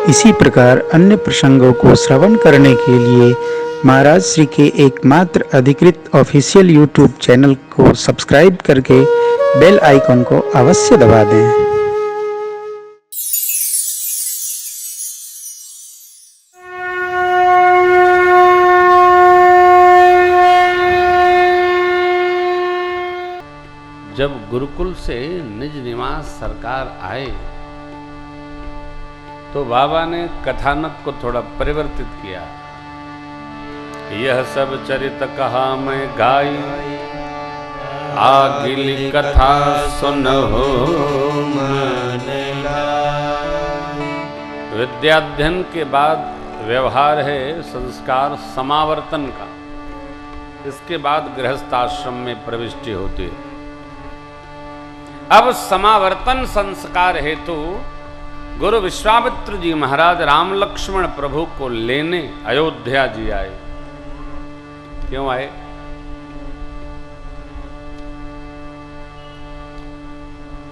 इसी प्रकार अन्य प्रसंगों को श्रवण करने के लिए महाराज श्री के एकमात्र अधिकृत ऑफिशियल यूट्यूब चैनल को सब्सक्राइब करके बेल आइकन को अवश्य दबा दें। जब गुरुकुल से निज निवास सरकार आए तो बाबा ने कथानक को थोड़ा परिवर्तित किया। यह सब चरित कहा मैं गाई, आगिली कथा सुनहो मन लाई। विद्याध्ययन के बाद व्यवहार है संस्कार समावर्तन का। इसके बाद गृहस्थाश्रम में प्रविष्टि होती है। अब समावर्तन संस्कार हेतु गुरु विश्वामित्र जी महाराज राम लक्ष्मण प्रभु को लेने अयोध्या जी आए। क्यों आए?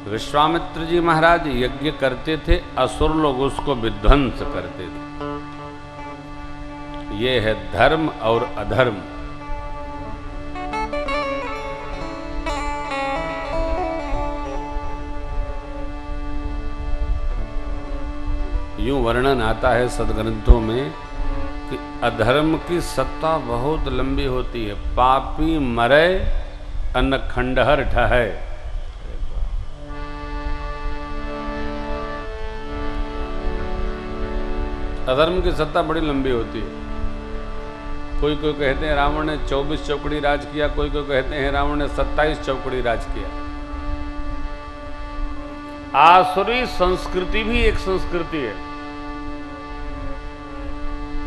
विश्वामित्र जी महाराज यज्ञ करते थे, असुर लोग उसको विध्वंस करते थे। ये है धर्म और अधर्म। यूं वर्णन आता है सदग्रंथों में कि अधर्म की सत्ता बहुत लंबी होती है। पापी मरे अन्न खंडहर ढहे। अधर्म की सत्ता बड़ी लंबी होती है। कोई कोई कहते हैं रावण ने 24 चौकड़ी राज किया, कोई कोई कहते हैं रावण ने 27 चौकड़ी राज किया। आसुरी संस्कृति भी एक संस्कृति है,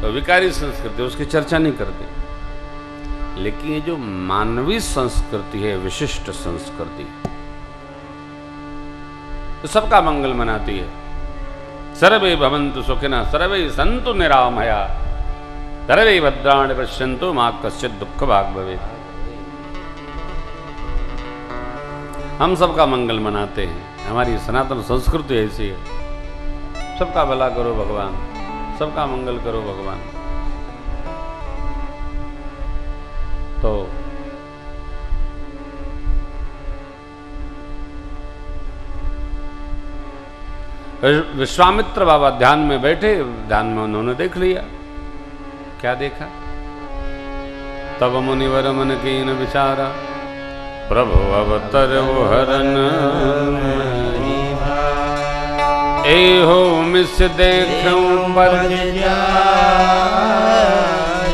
तो विकारी संस्कृति, उसकी चर्चा नहीं करते। लेकिन ये जो मानवीय संस्कृति है, विशिष्ट संस्कृति, तो सबका मंगल मनाती है। सर्वे भवन्तु सुखिनः सर्वे सन्तु निरामया सर्वे भद्राणि पश्यन्तु मा कश्चित् दुःख भाग् भवेत्। हम सबका मंगल मनाते हैं। हमारी सनातन संस्कृति ऐसी है। सबका भला करो भगवान, सबका मंगल करो भगवान। तो विश्वामित्र बाबा ध्यान में बैठे, ध्यान में उन्होंने देख लिया। क्या देखा? तब मुनिवर मन कीन विचारा, प्रभु अवतरौ हरन एहो मिस देखूं पर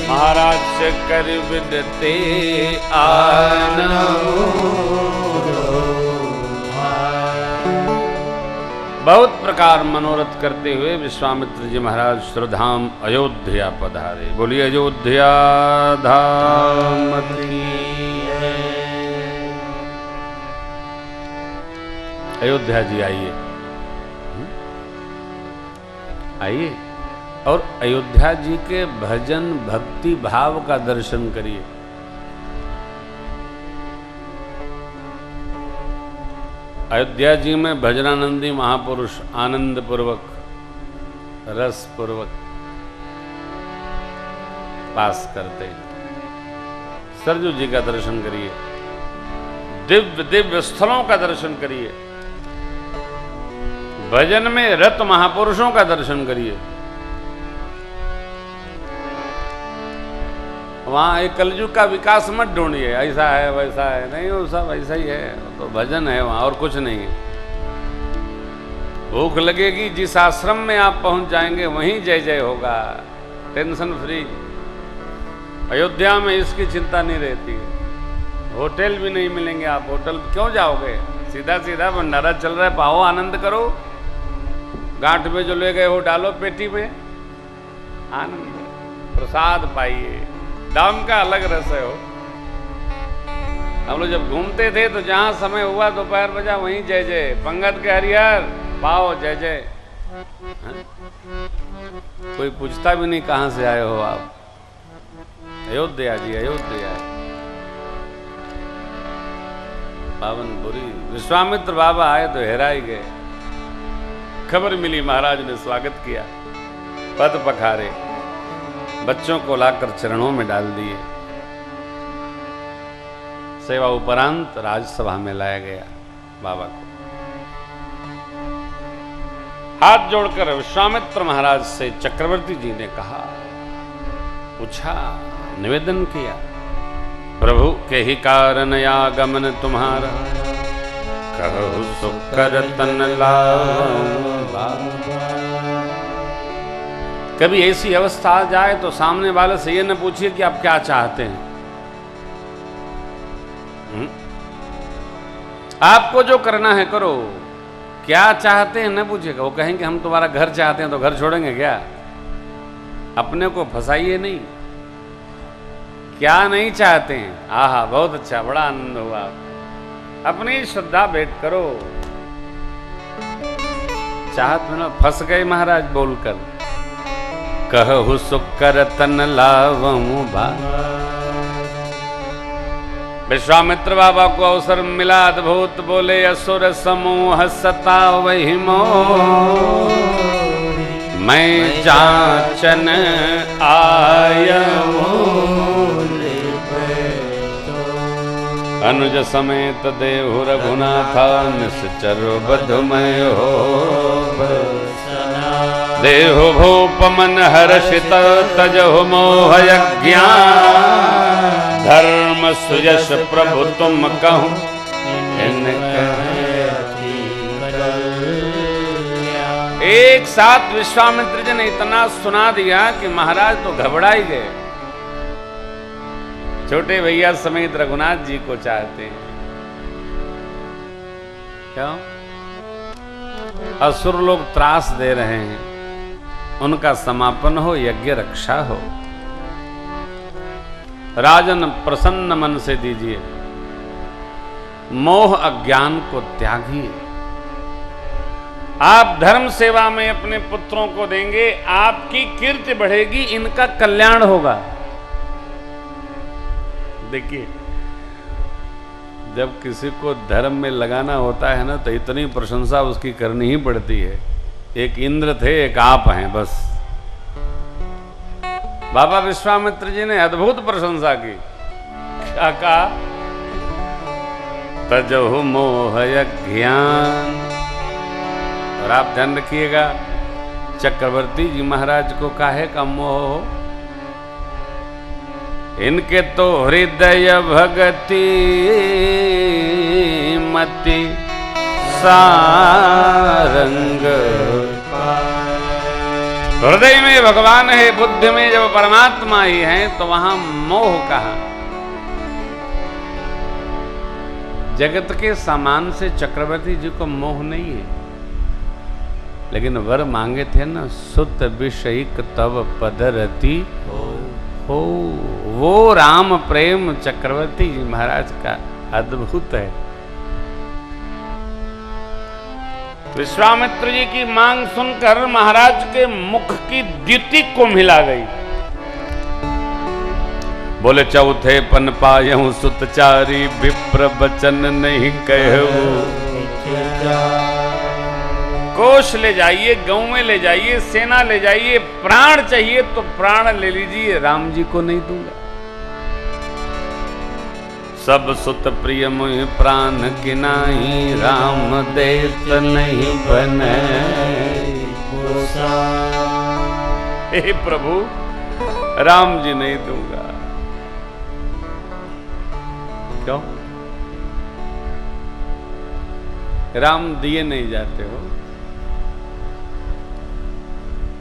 महाराज से कर विदते बहुत प्रकार मनोरथ करते हुए विश्वामित्र जी महाराज श्रीधाम अयोध्या पधारे। बोलिए अयोध्या धाम की। अयोध्या जी आइए, आइए और अयोध्या जी के भजन भक्ति भाव का दर्शन करिए। अयोध्या जी में भजनानंदी महापुरुष आनंद पूर्वक रस पूर्वक पास करते। सरजू जी का दर्शन करिए, दिव्य दिव्य स्थलों का दर्शन करिए, भजन में रत महापुरुषों का दर्शन करिए। वहां एक कलयुग का विकास मत ढूंढिए, ऐसा है वैसा है, नहीं, वो सब ऐसा ही है। तो भजन है वहां, और कुछ नहीं है। भूख लगेगी, जिस आश्रम में आप पहुंच जाएंगे वहीं जय जय होगा, टेंशन फ्री। अयोध्या में इसकी चिंता नहीं रहती है। होटल भी नहीं मिलेंगे, आप होटल क्यों जाओगे? सीधा सीधा भंडारा चल रहा है, पाओ आनंद करो। गांठ में जो ले गए हो डालो पेटी में, आनंद प्रसाद पाइए। दाम का अलग रस है हो। हम लोग जब घूमते थे तो जहां समय हुआ दोपहर बजा वहीं जय जय। पंगत के हरिहर पाओ जय जय। कोई पूछता भी नहीं कहां से आए हो आप। अयोध्या जी, अयोध्या पावनपुरी। विश्वामित्र बाबा आए तो हेरा ही गए। खबर मिली, महाराज ने स्वागत किया। पद पखारे, बच्चों को लाकर चरणों में डाल दिए। सेवा उपरांत राजसभा में लाया गया बाबा को। हाथ जोड़कर विश्वामित्र महाराज से चक्रवर्ती जी ने कहा, पूछा, निवेदन किया, प्रभु के ही कारण आगमन तुम्हारा, कहु सुकर तन लावा। कभी ऐसी अवस्था आ जाए तो सामने वाले से ये न पूछिए कि आप क्या चाहते हैं। आपको जो करना है करो, क्या चाहते हैं न पूछिएगा। वो कहेंगे हम तुम्हारा घर चाहते हैं, तो घर छोड़ेंगे क्या? अपने को फंसाइए नहीं। क्या नहीं चाहते हैं? आहा, बहुत अच्छा, बड़ा आनंद हुआ। अपनी श्रद्धा भेंट करो। चाहत में ना फंस गए महाराज बोलकर, कहु सुकर तन लावऊं बा। विश्वामित्र बाबा को अवसर मिला, अद्भुत बोले, असुर समूह सतावहि मोहि, मैं जाचन आयऊं। अनुज समेत देहु रघुनाथा, निश्चर बधुमय हो। देहु भूप मन हर्षित, तजहु मोह अज्ञान। धर्म सुयश प्रभु तुम कहूं, एक साथ विश्वामित्र जी ने इतना सुना दिया कि महाराज तो घबरा ही गए। छोटे भैया समेत रघुनाथ जी को चाहते हैं। क्यों? असुर लोग त्रास दे रहे हैं, उनका समापन हो, यज्ञ रक्षा हो। राजन प्रसन्न मन से दीजिए, मोह अज्ञान को त्यागिए। आप धर्म सेवा में अपने पुत्रों को देंगे, आपकी कीर्ति बढ़ेगी, इनका कल्याण होगा। देखिए, जब किसी को धर्म में लगाना होता है ना, तो इतनी प्रशंसा उसकी करनी ही पड़ती है। एक इंद्र थे, एक आप हैं, बस। बाबा विश्वामित्र जी ने अद्भुत प्रशंसा की। क्या कहा? तजहु मोह अज्ञान। और आप ध्यान रखिएगा, चक्रवर्ती जी महाराज को काहे का मोह हो? इनके तो हृदय भगति मति सारंग। हृदय में भगवान है, बुद्धि में जब परमात्मा ही है, तो वहां मोह कहां? जगत के सामान से चक्रवर्ती जी को मोह नहीं है, लेकिन वर मांगे थे ना, सुत विषयिक तव पदरति हो। वो राम प्रेम चक्रवर्ती जी महाराज का अद्भुत है। विश्वामित्र जी की मांग सुनकर महाराज के मुख की द्युति को मिला गई। बोले, चौथे पन पायहूं सुतचारी, विप्र बचन नहीं कहूं। कोष ले जाइए, गौएं ले जाइए, सेना ले जाइए, प्राण चाहिए तो प्राण ले लीजिए, राम जी को नहीं दूंगा। सब सुत प्रिय मुहि प्राण किनाही, राम देत नहीं बने। हे प्रभु, राम जी नहीं दूंगा। क्यों? राम दिए नहीं जाते हो,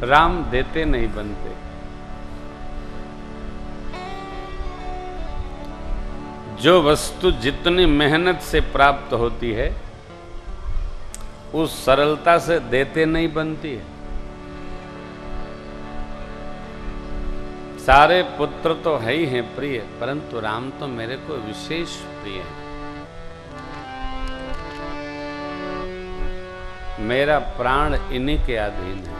राम देते नहीं बनते। जो वस्तु जितनी मेहनत से प्राप्त होती है, उस सरलता से देते नहीं बनती है। सारे पुत्र तो है ही हैं प्रिय, परंतु राम तो मेरे को विशेष प्रिय है। मेरा प्राण इन्हीं के अधीन है।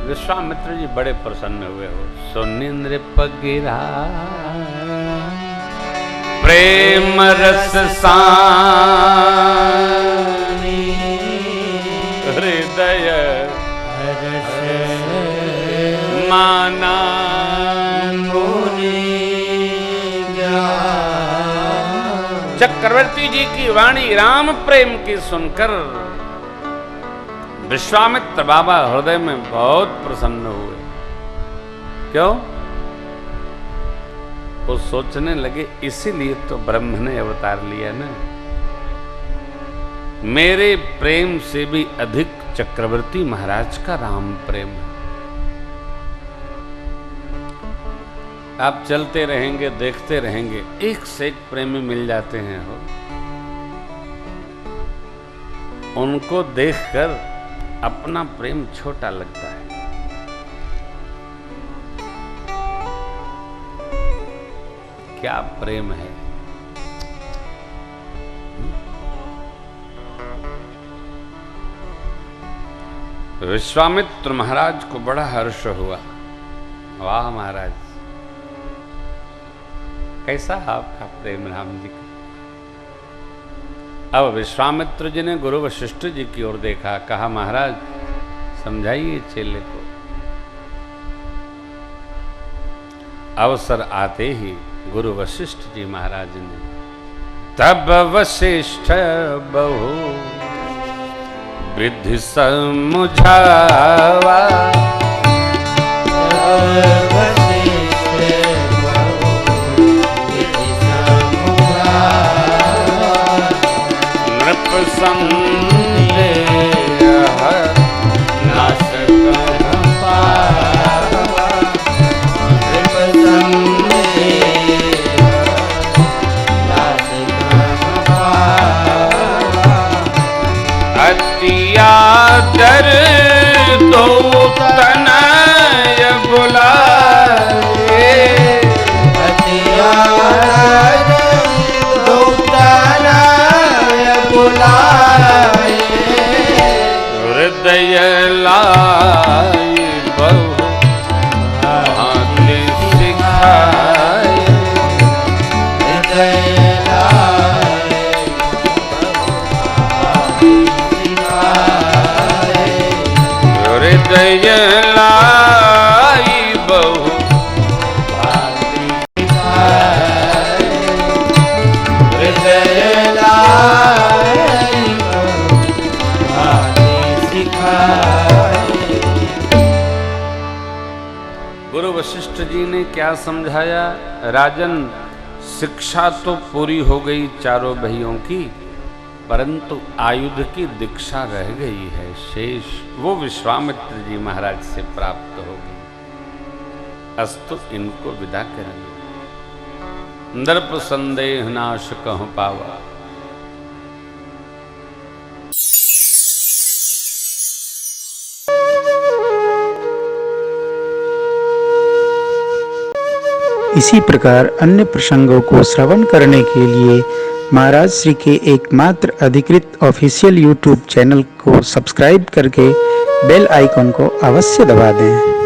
विश्वामित्र जी बड़े प्रसन्न हुए हो। सुनिंद्र पगिरा प्रेम रस सानी, हृदय माना चक्रवर्ती जी की वाणी राम प्रेम की सुनकर विश्वामित्र बाबा हृदय में बहुत प्रसन्न हुए। क्यों? वो सोचने लगे इसीलिए तो ब्रह्म ने अवतार लिया ना। मेरे प्रेम से भी अधिक चक्रवर्ती महाराज का राम प्रेम है। आप चलते रहेंगे, देखते रहेंगे, एक से एक प्रेमी मिल जाते हैं हो। उनको देखकर अपना प्रेम छोटा लगता है। क्या प्रेम है। विश्वामित्र महाराज को बड़ा हर्ष हुआ। वाह महाराज, कैसा आपका प्रेम राम जी का। अब विश्वामित्र जी ने गुरु वशिष्ठ जी की ओर देखा, कहा महाराज समझाइए चेले को। अवसर आते ही गुरु वशिष्ठ जी महाराज ने तब वशिष्ठ बहु विधि समुझावा नृप संदेह नाश अतियादर दो तनय बुलाए अतियादर दो तनय बुलाए हृदय लाई बहु भांति सिखाए हृदय हृदय लाई बहु भांति सिखाए हृदय लाई बहु भांति सिखाए। गुरु वशिष्ठ जी ने क्या समझाया? राजन, शिक्षा तो पूरी हो गई चारों भाइयों की, परंतु आयुध की दीक्षा रह गई है शेष, वो विश्वामित्र जी महाराज से प्राप्त होगी। अस्तु इनको विदा करेंगे। दर्प संदेह नाश कहूं पावा। इसी प्रकार अन्य प्रसंगों को श्रवण करने के लिए महाराज श्री के एकमात्र अधिकृत ऑफिशियल यूट्यूब चैनल को सब्सक्राइब करके बेल आइकन को अवश्य दबा दें।